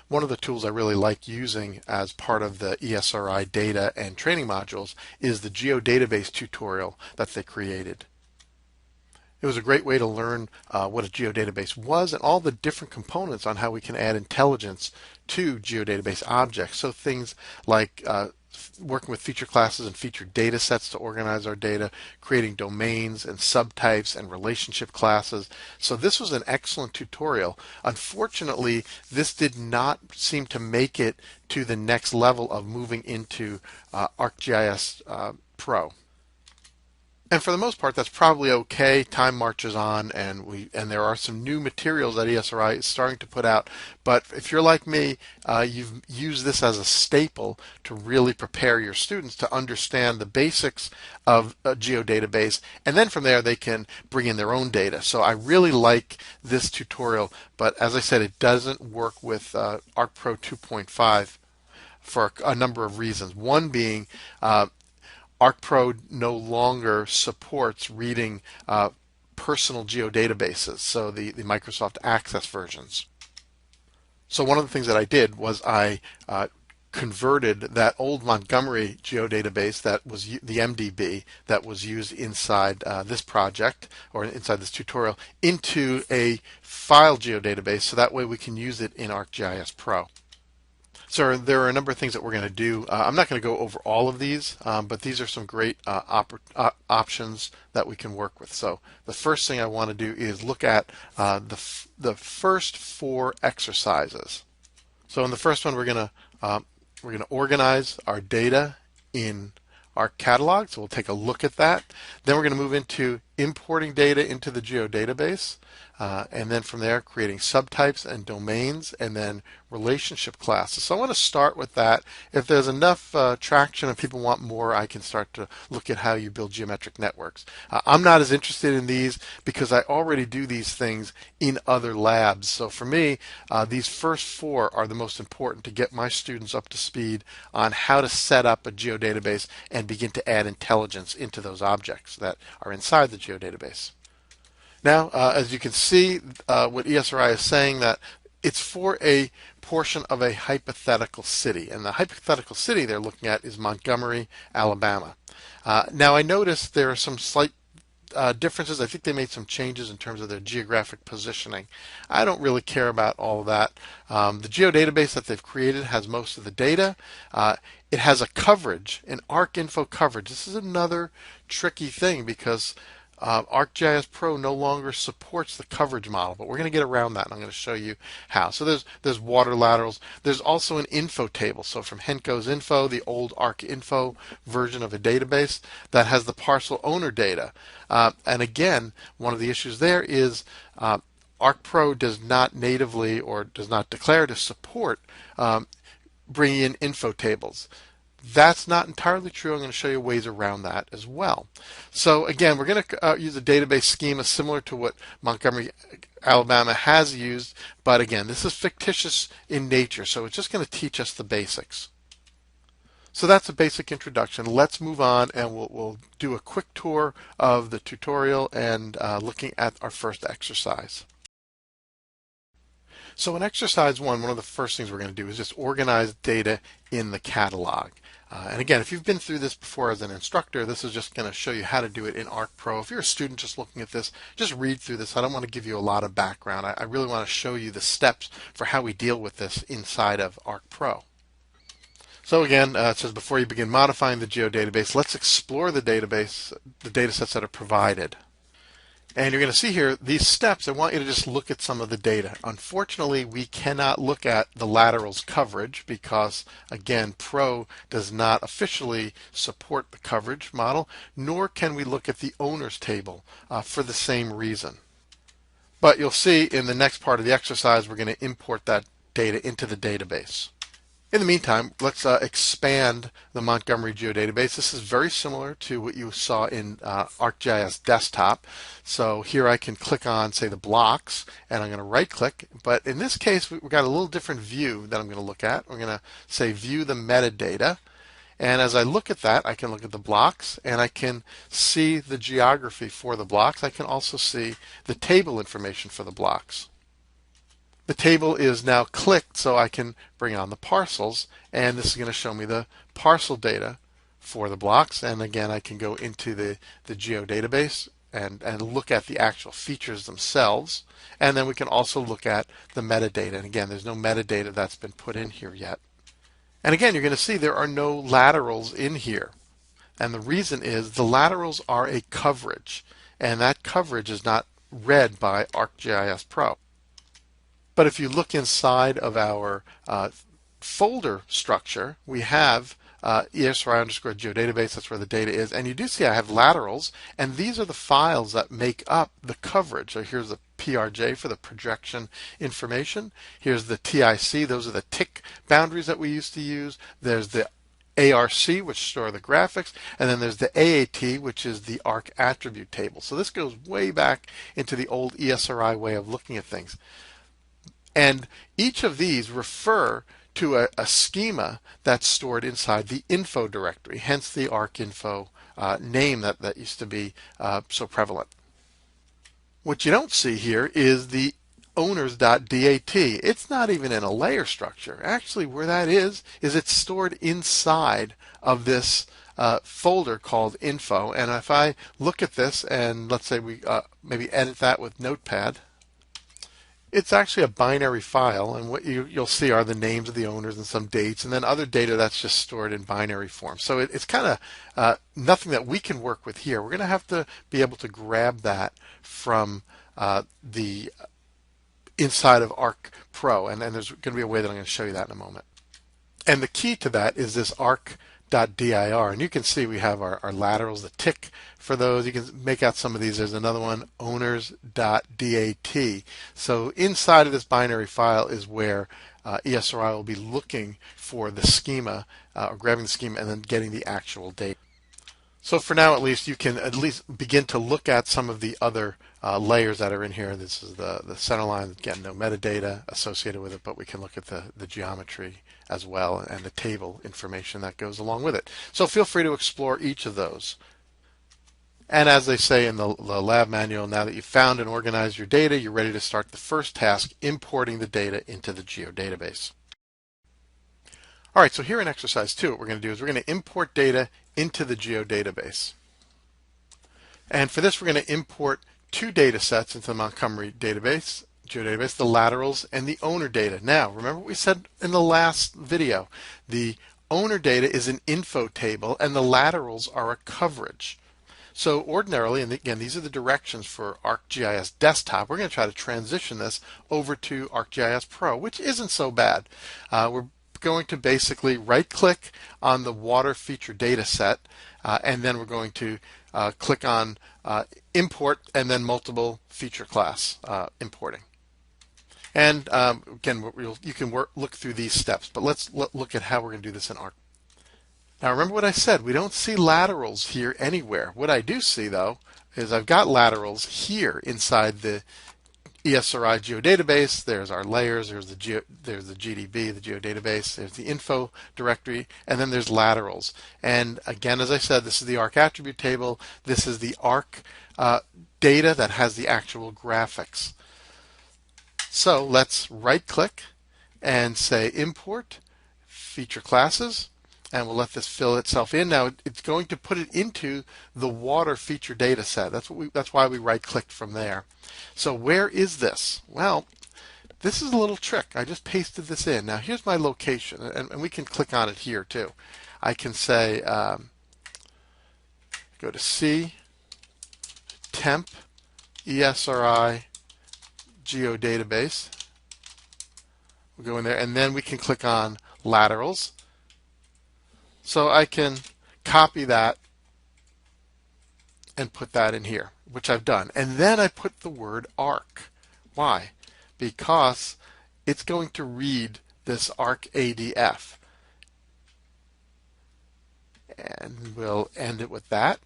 One of the tools I really like using as part of the ESRI data and training modules is the Geodatabase tutorial that they created. It was a great way to learn what a geodatabase was and all the different components on how we can add intelligence to geodatabase objects. So things like working with feature classes and feature data sets to organize our data, creating domains and subtypes and relationship classes. So this was an excellent tutorial. Unfortunately, this did not seem to make it to the next level of moving into ArcGIS Pro. And for the most part, that's probably okay. Time marches on, and there are some new materials that ESRI is starting to put out. But if you're like me, you've used this as a staple to really prepare your students to understand the basics of a geodatabase, and then from there they can bring in their own data. So I really like this tutorial, but as I said, it doesn't work with ArcPro 2.5 for a number of reasons. One being ArcPro no longer supports reading personal geodatabases, so the Microsoft Access versions. So one of the things that I did was I converted that old Montgomery geodatabase that was the MDB that was used inside this project or inside this tutorial into a file geodatabase, so that way we can use it in ArcGIS Pro. So there are a number of things that we're going to do. I'm not going to go over all of these, but these are some great options that we can work with. So the first thing I want to do is look at the first 4 exercises. So in the first one, we're going to organize our data in our catalog. So we'll take a look at that. Then we're going to move into importing data into the geodatabase. And then from there, creating subtypes and domains, and then relationship classes. So I want to start with that. If there's enough traction and people want more, I can start to look at how you build geometric networks. I'm not as interested in these because I already do these things in other labs. So for me, these first 4 are the most important to get my students up to speed on how to set up a geodatabase and begin to add intelligence into those objects that are inside the geodatabase. Now, as you can see, what ESRI is saying that it's for a portion of a hypothetical city. And the hypothetical city they're looking at is Montgomery, Alabama. Now, I noticed there are some slight differences. I think they made some changes in terms of their geographic positioning. I don't really care about all of that. The geodatabase that they've created has most of the data. It has a coverage, an ArcInfo coverage. This is another tricky thing because ArcGIS Pro no longer supports the coverage model, but we're going to get around that, and I'm going to show you how. So there's water laterals. There's also an info table. So from Henco's Info, the old ArcInfo version of a database that has the parcel owner data. And again, one of the issues there is ArcPro does not natively or does not declare to support bringing in info tables. That's not entirely true. I'm going to show you ways around that as well. So again, we're going to use a database schema similar to what Montgomery, Alabama has used, but again, this is fictitious in nature, so it's just going to teach us the basics. So that's a basic introduction. Let's move on, and we'll do a quick tour of the tutorial and looking at our first exercise. So in exercise 1, one of the first things we're going to do is just organize data in the catalog. And again, if you've been through this before as an instructor, this is just going to show you how to do it in ArcPro. If you're a student just looking at this, just read through this. I don't want to give you a lot of background. I really want to show you the steps for how we deal with this inside of ArcPro. So again, it says before you begin modifying the geodatabase, let's explore the database, the data sets that are provided. And you're going to see here these steps. I want you to just look at some of the data. Unfortunately, we cannot look at the laterals coverage because, again, Pro does not officially support the coverage model, nor can we look at the owners table for the same reason. But you'll see in the next part of the exercise, we're going to import that data into the database. In the meantime, let's expand the Montgomery geodatabase. This is very similar to what you saw in ArcGIS Desktop. So here I can click on, say, the blocks, and I'm going to right-click. But in this case, we've got a little different view that I'm going to look at. We're going to say View the Metadata. And as I look at that, I can look at the blocks, and I can see the geography for the blocks. I can also see the table information for the blocks. The table is now clicked, so I can bring on the parcels, and this is going to show me the parcel data for the blocks. And again, I can go into the geodatabase and look at the actual features themselves. And then we can also look at the metadata. And again, there's no metadata that's been put in here yet. And again, you're going to see there are no laterals in here. And the reason is the laterals are a coverage, and that coverage is not read by ArcGIS Pro. But if you look inside of our folder structure, we have ESRI underscore geodatabase, that's where the data is. And you do see I have laterals, and these are the files that make up the coverage. So here's the PRJ for the projection information. Here's the TIC, those are the tick boundaries that we used to use. There's the ARC, which store the graphics, and then there's the AAT, which is the ARC attribute table. So this goes way back into the old ESRI way of looking at things. And each of these refer to a schema that's stored inside the info directory, hence the ArcInfo name that used to be so prevalent. What you don't see here is the owners.dat. It's not even in a layer structure. Actually, where that is it's stored inside of this folder called info. And if I look at this and let's say we maybe edit that with Notepad, it's actually a binary file, and what you'll see are the names of the owners and some dates, and then other data that's just stored in binary form. So it's kind of nothing that we can work with here. We're going to have to be able to grab that from the inside of Arc Pro, and there's going to be a way that I'm going to show you that in a moment. And the key to that is this arc.dir, and you can see we have our laterals, the tick for those. You can make out some of these. There's another one, owners.dat. So inside of this binary file is where ESRI will be looking for the schema, or grabbing the schema and then getting the actual data. So for now, at least, you can at least begin to look at some of the other layers that are in here. This is the center line. Again, no metadata associated with it, but we can look at the geometry as well and the table information that goes along with it. So feel free to explore each of those. And as they say in the lab manual, now that you've found and organized your data, you're ready to start the first task, importing the data into the geodatabase. All right, so here in exercise 2, what we're going to do is we're going to import data into the geodatabase. And for this, we're going to import two data sets into the Montgomery geodatabase, the laterals and the owner data. Now, remember what we said in the last video. The owner data is an info table, and the laterals are a coverage. So ordinarily, and again, these are the directions for ArcGIS Desktop, we're going to try to transition this over to ArcGIS Pro, which isn't so bad. We're going to basically right-click on the water feature data set, and then we're going to click on import and then multiple feature class importing. And again, you can look through these steps, but let's look at how we're going to do this in Arc. Now remember what I said, we don't see laterals here anywhere. What I do see though is I've got laterals here inside the ESRI geodatabase. There's our layers, there's the GDB, the geodatabase, there's the info directory, and then there's laterals. And again, as I said, this is the ARC attribute table. This is the ARC data that has the actual graphics. So let's right click and say import feature classes, and we'll let this fill itself in. Now it's going to put it into the water feature data set. That's why we right clicked from there. So where is this? Well, this is a little trick. I just pasted this in. Now here's my location, and we can click on it here too. I can say go to C, temp, ESRI Geodatabase. We'll go in there, and then we can click on laterals. So I can copy that and put that in here, which I've done. And then I put the word ARC. Why? Because it's going to read this ArcADF. And we'll end it with that.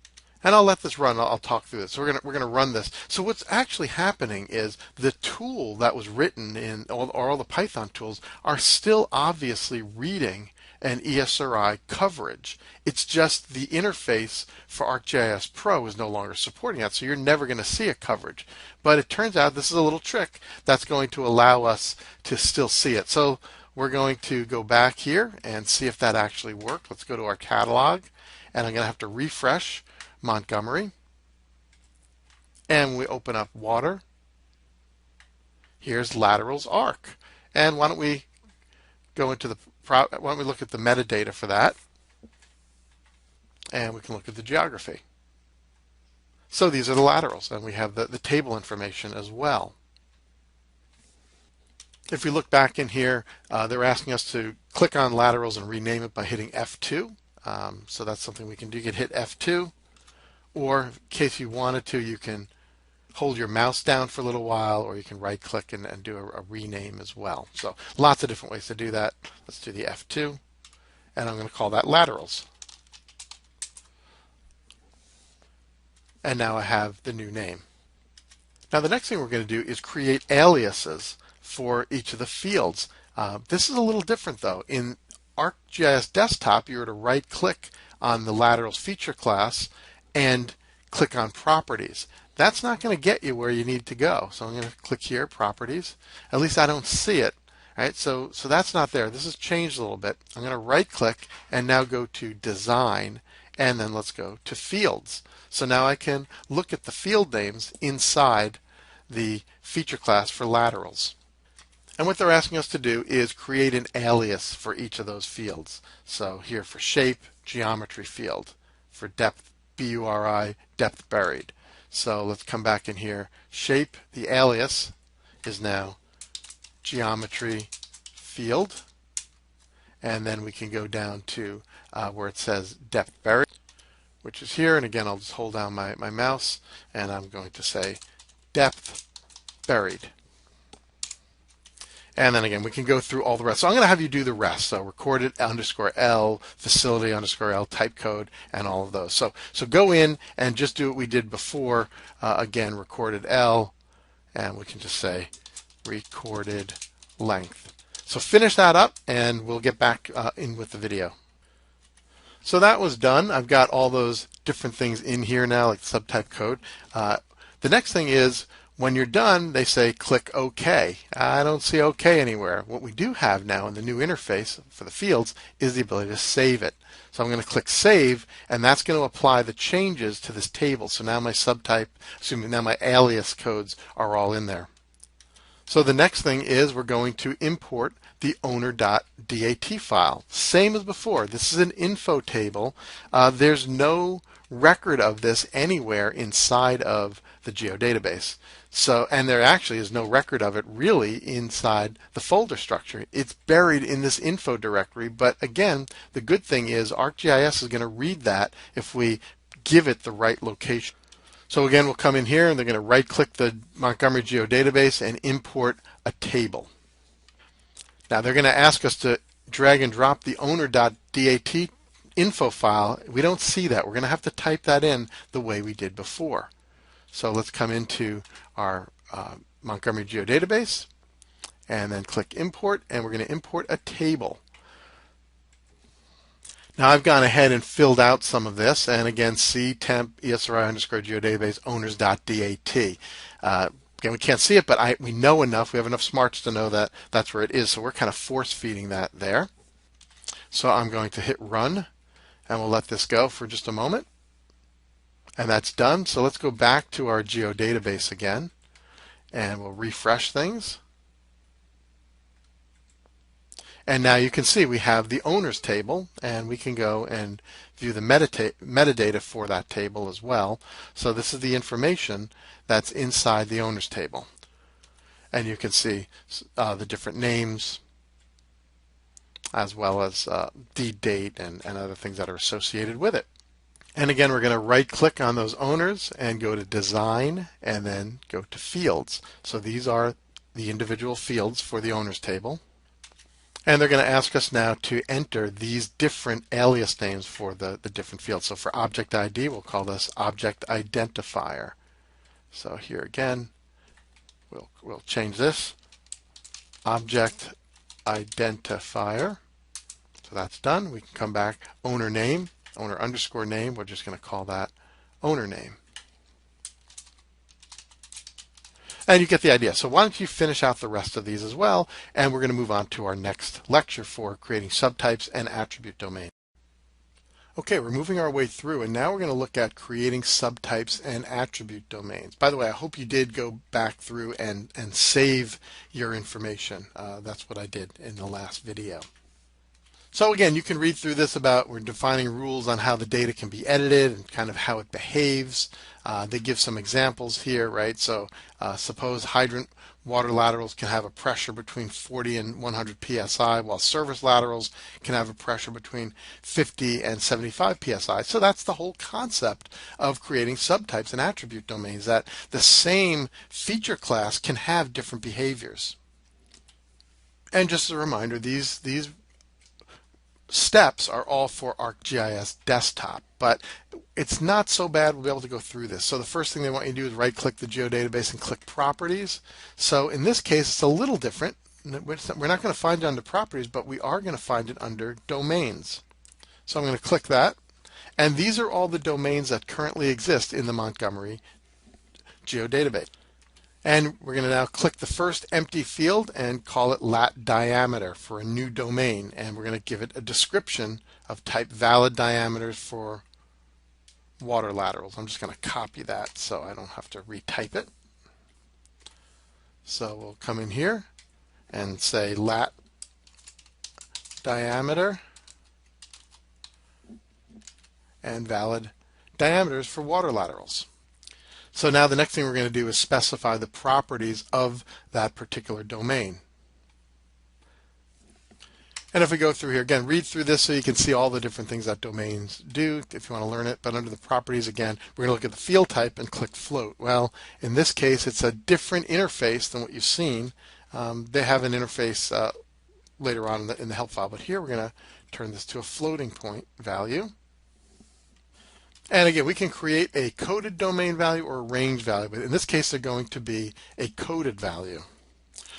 And I'll let this run. I'll talk through this. So we're gonna run this. So what's actually happening is the tool that was written in all the Python tools are still obviously reading an ESRI coverage. It's just the interface for ArcGIS Pro is no longer supporting that, so you're never going to see a coverage. But it turns out this is a little trick that's going to allow us to still see it. So we're going to go back here and see if that actually worked. Let's go to our catalog, and I'm going to have to refresh Montgomery. And we open up water. Here's laterals arc. And why don't we go into why don't we look at the metadata for that, and we can look at the geography. So these are the laterals, and we have the table information as well. If we look back in here, they're asking us to click on laterals and rename it by hitting F2. So that's something we can do. You can hit F2, or in case you wanted to, you can hold your mouse down for a little while, or you can right click and do a rename as well. So lots of different ways to do that. Let's do the F2, and I'm going to call that laterals. And now I have the new name. Now the next thing we're going to do is create aliases for each of the fields. This is a little different though. In ArcGIS Desktop, you were to right click on the laterals feature class and click on properties. That's not going to get you where you need to go. So I'm going to click here, properties. At least I don't see it. Right? So that's not there. This has changed a little bit. I'm going to right click and now go to design, and then let's go to fields. So now I can look at the field names inside the feature class for laterals. And what they're asking us to do is create an alias for each of those fields. So here for shape, geometry field. For depth, BURI, depth buried. So let's come back in here. Shape, the alias is now geometry field. And then we can go down to where it says depth buried, which is here. And again, I'll just hold down my mouse, and I'm going to say depth buried. And then again, we can go through all the rest. So I'm going to have you do the rest. So recorded _L, facility _L, type code, and all of those. So go in and just do what we did before. Again, recorded L, and we can just say recorded length. So finish that up, and we'll get back in with the video. So that was done. I've got all those different things in here now, like subtype code. The next thing is, when you're done, they say click OK. I don't see OK anywhere. What we do have now in the new interface for the fields is the ability to save it. So I'm going to click Save, and that's going to apply the changes to this table. So now my now my alias codes are all in there. So the next thing is we're going to import the owner.dat file. Same as before. This is an info table. There's no record of this anywhere inside of the Geodatabase. And there actually is no record of it really inside the folder structure. It's buried in this info directory, but again, the good thing is ArcGIS is going to read that if we give it the right location. So again, we'll come in here and they're going to right click the Montgomery Geodatabase and import a table. Now they're going to ask us to drag and drop the owner.dat info file. We don't see that. We're going to have to type that in the way we did before. So let's come into our Montgomery Geodatabase and then click import, and we're going to import a table. Now I've gone ahead and filled out some of this, and again, C temp ESRI _Geodatabase owners.dat. Again, we can't see it, but we know enough. We have enough smarts to know that that's where it is. So we're kind of force feeding that there. So I'm going to hit run, and we'll let this go for just a moment. And that's done. So let's go back to our Geodatabase again, and we'll refresh things. And now you can see we have the owners table, and we can go and view the metadata for that table as well. So this is the information that's inside the owners table. And you can see the different names, as well as deed date and other things that are associated with it. And again, we're going to right click on those owners and go to design and then go to fields. So these are the individual fields for the owners table. And they're going to ask us now to enter these different alias names for the different fields. So for object ID, we'll call this object identifier. So here again, we'll change this object identifier. So that's done. We can come back, owner name, owner underscore name. We're just going to call that owner name. And you get the idea. So why don't you finish out the rest of these as well, and we're going to move on to our next lecture for creating subtypes and attribute domains. Okay, we're moving our way through, and now we're going to look at creating subtypes and attribute domains. By the way, I hope you did go back through and save your information. That's what I did in the last video. So again, you can read through this about we're defining rules on how the data can be edited and kind of how it behaves. They give some examples here, right? So suppose hydrant water laterals can have a pressure between 40 and 100 psi, while service laterals can have a pressure between 50 and 75 psi. So that's the whole concept of creating subtypes and attribute domains, that the same feature class can have different behaviors. And just as a reminder, these steps are all for ArcGIS Desktop, but it's not so bad. We'll be able to go through this. So the first thing they want you to do is right-click the Geodatabase and click Properties. So in this case, it's a little different. We're not going to find it under Properties, but we are going to find it under Domains. So I'm going to click that, and these are all the domains that currently exist in the Montgomery Geodatabase. And we're going to now click the first empty field and call it lat diameter for a new domain. And we're going to give it a description of type valid diameters for water laterals. I'm just going to copy that so I don't have to retype it. So we'll come in here and say lat diameter and valid diameters for water laterals. So now the next thing we're going to do is specify the properties of that particular domain. And if we go through here, again, read through this so you can see all the different things that domains do if you want to learn it. But under the properties, again, we're going to look at the field type and click float. Well, in this case, it's a different interface than what you've seen. They have an interface later on in the help file, but here we're going to turn this to a floating point value. And again, we can create a coded domain value or a range value, but in this case, they're going to be a coded value.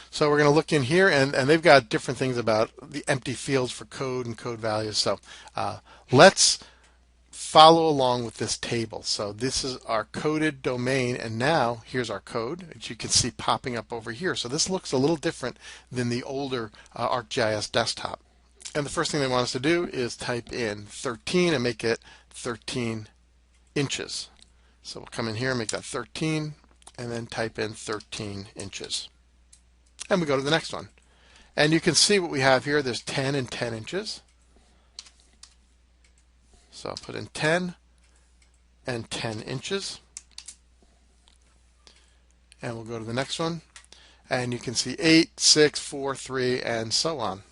So we're going to look in here, and they've got different things about the empty fields for code and code values. So let's follow along with this table. So this is our coded domain, and now here's our code, which you can see popping up over here. So this looks a little different than the older ArcGIS Desktop. And the first thing they want us to do is type in 13 and make it 13 inches. So we'll come in here and make that 13 and then type in 13 inches. And we go to the next one. And you can see what we have here. There's 10 and 10 inches. So I'll put in 10 and 10 inches. And we'll go to the next one. And you can see 8, 6, 4, 3, and so on.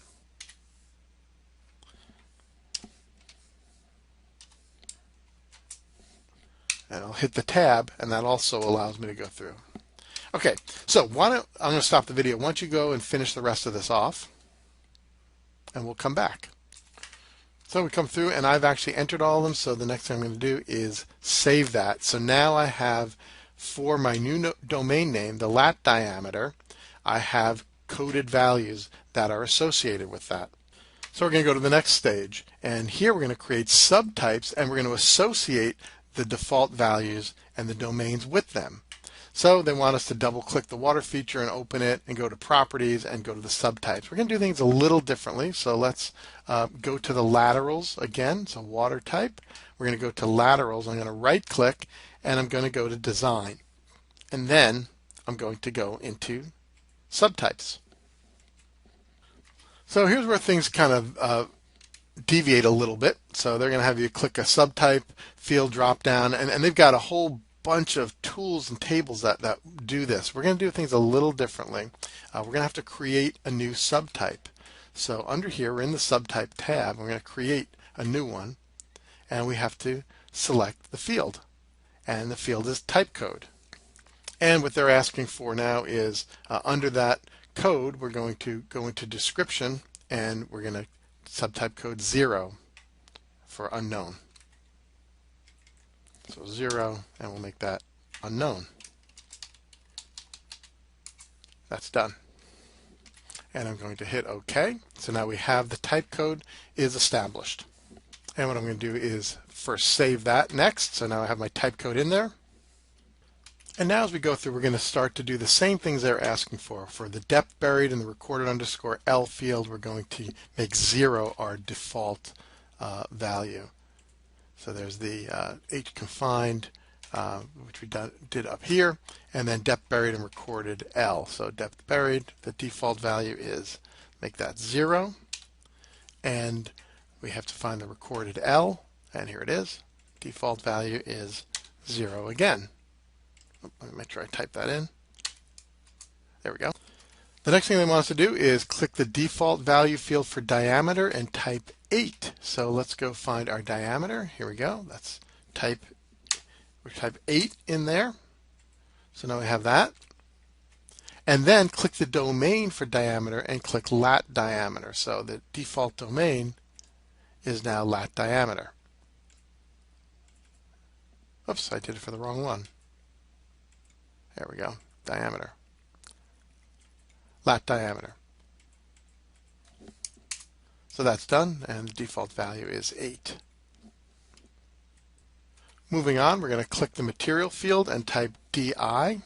And I'll hit the tab, and that also allows me to go through. Okay, so I'm going to stop the video. Why don't you go and finish the rest of this off, and we'll come back. So we come through, and I've actually entered all of them, so the next thing I'm going to do is save that. So now I have, for my new domain name, the lat diameter, I have coded values that are associated with that. So we're going to go to the next stage, and here we're going to create subtypes, and we're going to associate the default values and the domains with them. So they want us to double click the water feature and open it and go to properties and go to the subtypes. We're going to do things a little differently. So let's go to the laterals again. So water type. We're going to go to laterals. I'm going to right click and I'm going to go to design. And then I'm going to go into subtypes. So here's where things kind of deviate a little bit. So they're going to have you click a subtype field drop down, and they've got a whole bunch of tools and tables that do this. We're going to do things a little differently. We're going to have to create a new subtype. So under here, we're in the subtype tab. We're going to create a new one, and we have to select the field, and the field is type code. And what they're asking for now is under that code, we're going to go into description, and we're going to subtype code 0 for unknown. So 0, and we'll make that unknown. That's done. and I'm going to hit OK. So now we have the type code is established. And what I'm going to do is first save that next. So now I have my type code in there. And now as we go through, we're going to start to do the same things they're asking for. For the depth buried in the recorded underscore L field, we're going to make 0 our default value. So there's the H confined, which we did up here, and then depth buried and recorded L. So depth buried, the default value is, make that 0, and we have to find the recorded L, and here it is. Default value is 0 again. Let me make sure I type that in. There we go. The next thing they want us to do is click the default value field for diameter and type 8. So let's go find our diameter. Here we go. Let's type 8 in there. So now we have that. And then click the domain for diameter and click lat diameter. So the default domain is now lat diameter. Oops, I did it for the wrong one. There we go, diameter. Lat diameter. So that's done, and the default value is 8. Moving on, we're going to click the material field and type DI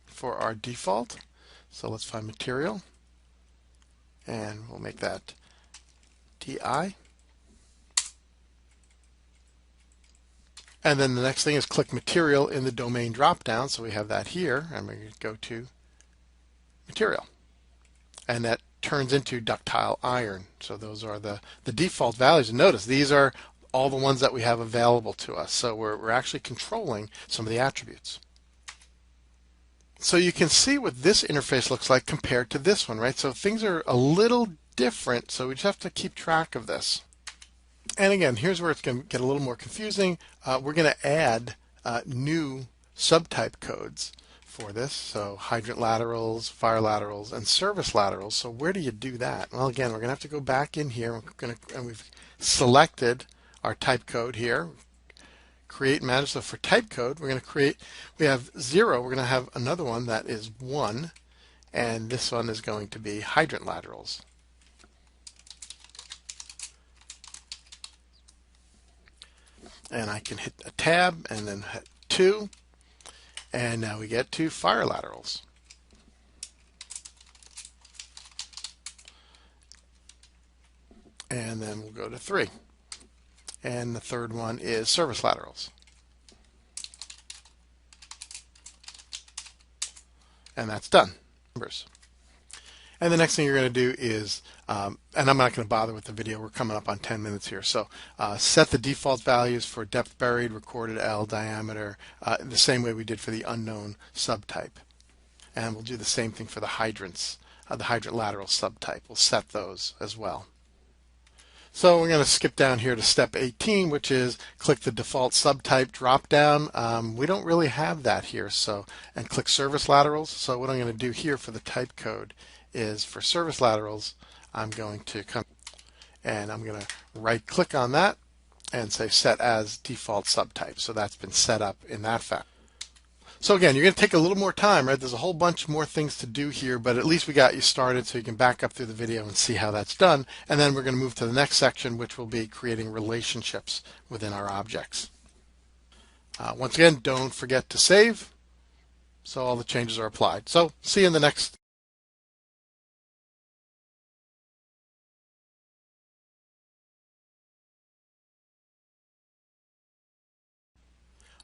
for our default. So let's find material, and we'll make that DI. And then the next thing is click material in the domain dropdown. So we have that here, and we're going to go to material. And that turns into ductile iron. So those are the default values. And notice these are all the ones that we have available to us. So we're actually controlling some of the attributes. So you can see what this interface looks like compared to this one, right? So things are a little different, so we just have to keep track of this. And again, here's where it's going to get a little more confusing. We're going to add new subtype codes for this. So hydrant laterals, fire laterals, and service laterals. So where do you do that? Well, again, we're going to have to go back in here. And we've selected our type code here. Create and manage. So for type code, we're going to create, we have 0. We're going to have another one that is 1. And this one is going to be hydrant laterals. And I can hit a tab and then hit 2, and now we get to fire laterals. And then we'll go to 3. And the third one is service laterals. And that's done. Numbers. And the next thing you're going to do is, and I'm not going to bother with the video, we're coming up on 10 minutes here, so set the default values for depth buried, recorded L, diameter, the same way we did for the unknown subtype. And we'll do the same thing for the hydrants, the hydrant lateral subtype. We'll set those as well. So we're going to skip down here to step 18, which is click the default subtype drop down. We don't really have that here, so, and click service laterals. So what I'm going to do here for the type code is for service laterals, I'm going to come and I'm going to right click on that and say set as default subtype. So that's been set up in that fashion. So again, you're going to take a little more time, right? There's a whole bunch more things to do here, but at least we got you started so you can back up through the video and see how that's done. And then we're going to move to the next section, which will be creating relationships within our objects. Once again, don't forget to save so all the changes are applied. So see you in the next.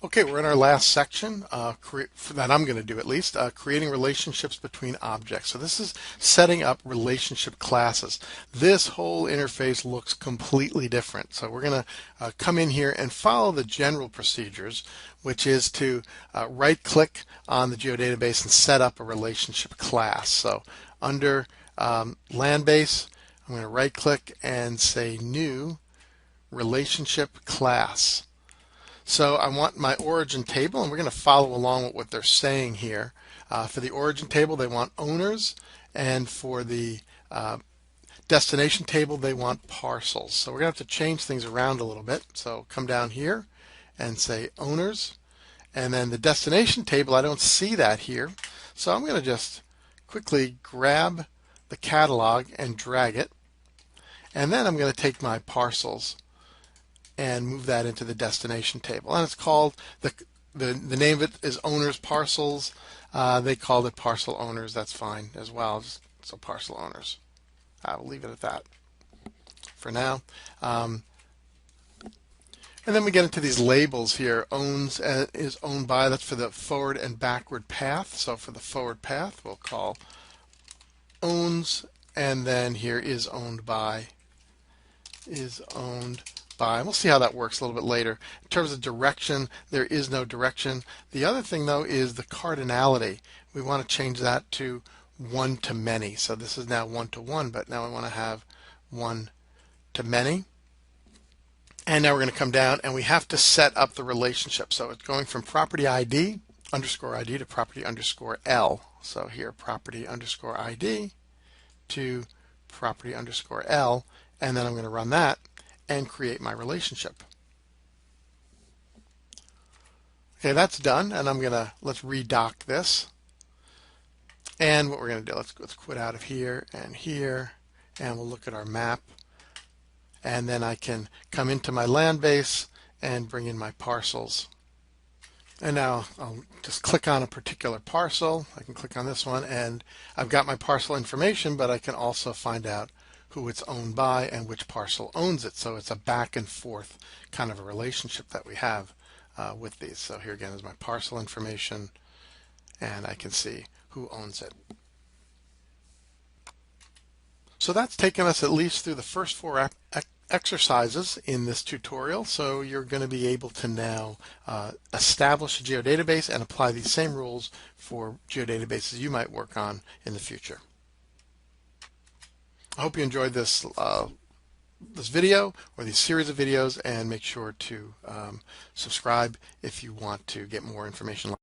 Okay, we're in our last section that I'm going to do at least, creating relationships between objects. So this is setting up relationship classes. This whole interface looks completely different. So we're going to come in here and follow the general procedures, which is to right click on the Geodatabase and set up a relationship class. So under land base, I'm going to right click and say new relationship class. So I want my origin table, and we're going to follow along with what they're saying here. For the origin table, they want owners, and for the destination table, they want parcels. So we're going to have to change things around a little bit. So come down here and say owners, and then the destination table, I don't see that here. So I'm going to just quickly grab the catalog and drag it. And then I'm going to take my parcels and move that into the destination table. And it's called, the name of it is owners parcels. They called it parcel owners. That's fine as well. So parcel owners. I will leave it at that for now. And then we get into these labels here. Owns is owned by. That's for the forward and backward path. So for the forward path, we'll call owns, and then here is owned by. Is owned by. We'll see how that works a little bit later. In terms of direction, there is no direction. The other thing though is the cardinality. We want to change that to one to many. So this is now one to one, but now we want to have one to many. And now we're going to come down and we have to set up the relationship. So it's going from property ID underscore ID to property underscore L. So here property underscore ID to property underscore L. And then I'm going to run that and create my relationship. Okay, that's done. And let's redock this. And what we're going to do, let's quit out of here, and we'll look at our map. And then I can come into my land base and bring in my parcels. And now I'll just click on a particular parcel. I can click on this one, and I've got my parcel information, but I can also find out who it's owned by and which parcel owns it. So it's a back and forth kind of a relationship that we have with these. So here again is my parcel information, and I can see who owns it. So that's taken us at least through the first four exercises in this tutorial. So you're going to be able to now establish a geodatabase and apply these same rules for geodatabases you might work on in the future. I hope you enjoyed this video or these series of videos, and make sure to subscribe if you want to get more information.